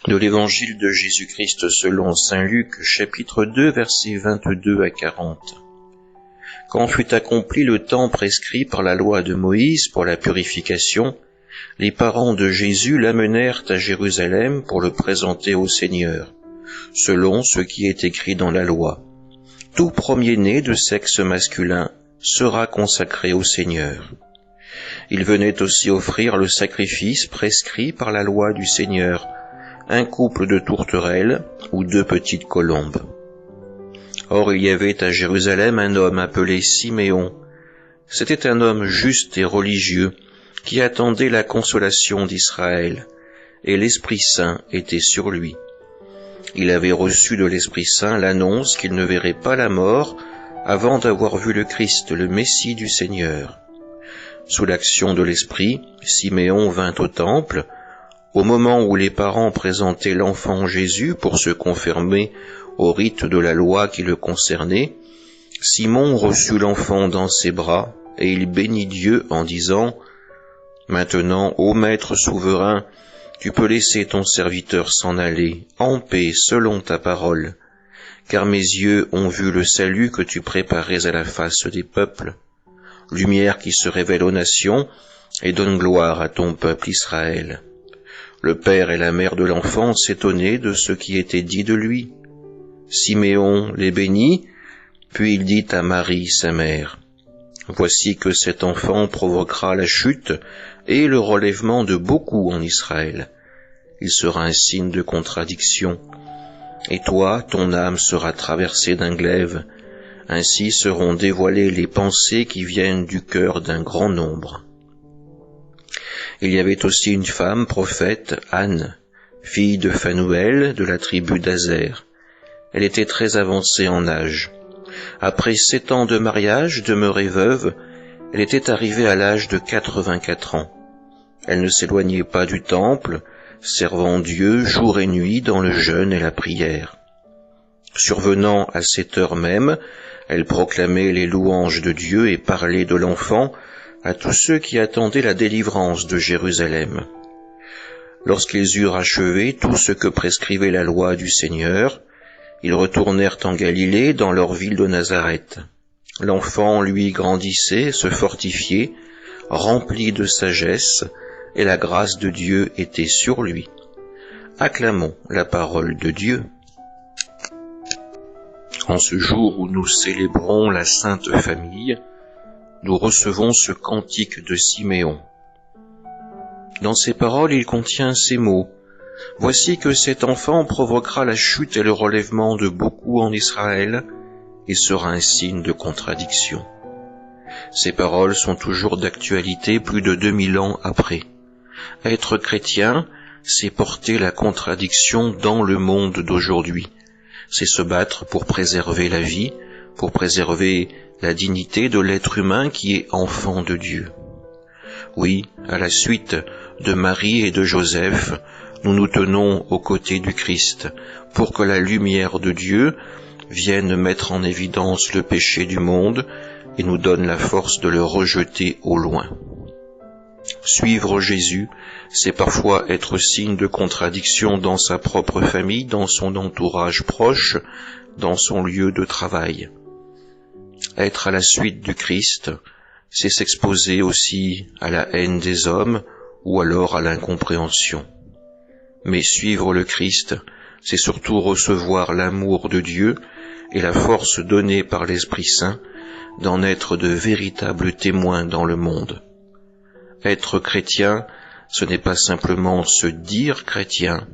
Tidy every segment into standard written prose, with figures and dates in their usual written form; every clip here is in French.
De l'Évangile de Jésus-Christ selon saint Luc, chapitre 2, versets 22 à 40. Quand fut accompli le temps prescrit par la loi de Moïse pour la purification, les parents de Jésus l'amenèrent à Jérusalem pour le présenter au Seigneur, selon ce qui est écrit dans la loi. Tout premier-né de sexe masculin sera consacré au Seigneur. Il venait aussi offrir le sacrifice prescrit par la loi du Seigneur, un couple de tourterelles ou 2 petites colombes. Or il y avait à Jérusalem un homme appelé Siméon. C'était un homme juste et religieux, qui attendait la consolation d'Israël, et l'Esprit Saint était sur lui. Il avait reçu de l'Esprit Saint l'annonce qu'il ne verrait pas la mort avant d'avoir vu le Christ, le Messie du Seigneur. Sous l'action de l'Esprit, Siméon vint au temple. Au moment où les parents présentaient l'enfant Jésus pour se conformer au rite de la loi qui le concernait, Simon reçut l'enfant dans ses bras, et il bénit Dieu en disant « Maintenant, ô Maître souverain, tu peux laisser ton serviteur s'en aller, en paix selon ta parole, car mes yeux ont vu le salut que tu préparais à la face des peuples, lumière qui se révèle aux nations et donne gloire à ton peuple Israël. » Le père et la mère de l'enfant s'étonnaient de ce qui était dit de lui. Siméon les bénit, puis il dit à Marie, sa mère, « Voici que cet enfant provoquera la chute et le relèvement de beaucoup en Israël. Il sera un signe de contradiction. Et toi, ton âme sera traversée d'un glaive. Ainsi seront dévoilées les pensées qui viennent du cœur d'un grand nombre. » Il y avait aussi une femme prophète, Anne, fille de Phanuel, de la tribu d'Azer. Elle était très avancée en âge. Après 7 ans de mariage, demeurée veuve, elle était arrivée à l'âge de 84 ans. Elle ne s'éloignait pas du temple, servant Dieu jour et nuit dans le jeûne et la prière. Survenant à cette heure même, elle proclamait les louanges de Dieu et parlait de l'enfant à tous ceux qui attendaient la délivrance de Jérusalem. Lorsqu'ils eurent achevé tout ce que prescrivait la loi du Seigneur, ils retournèrent en Galilée dans leur ville de Nazareth. L'enfant, lui, grandissait, se fortifiait, rempli de sagesse, et la grâce de Dieu était sur lui. Acclamons la parole de Dieu. En ce jour où nous célébrons la Sainte Famille, nous recevons ce cantique de Siméon. Dans ces paroles, il contient ces mots. « Voici que cet enfant provoquera la chute et le relèvement de beaucoup en Israël, et sera un signe de contradiction. » Ces paroles sont toujours d'actualité plus de 2000 ans après. Être chrétien, c'est porter la contradiction dans le monde d'aujourd'hui. C'est se battre pour préserver la vie, pour préserver la dignité de l'être humain qui est enfant de Dieu. Oui, à la suite de Marie et de Joseph, nous nous tenons aux côtés du Christ pour que la lumière de Dieu vienne mettre en évidence le péché du monde et nous donne la force de le rejeter au loin. Suivre Jésus, c'est parfois être signe de contradiction dans sa propre famille, dans son entourage proche, dans son lieu de travail. Être à la suite du Christ, c'est s'exposer aussi à la haine des hommes ou alors à l'incompréhension. Mais suivre le Christ, c'est surtout recevoir l'amour de Dieu et la force donnée par l'Esprit Saint d'en être de véritables témoins dans le monde. Être chrétien, ce n'est pas simplement se dire chrétien,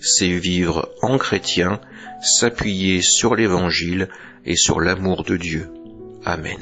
c'est vivre en chrétien, s'appuyer sur l'Évangile et sur l'amour de Dieu. Amen.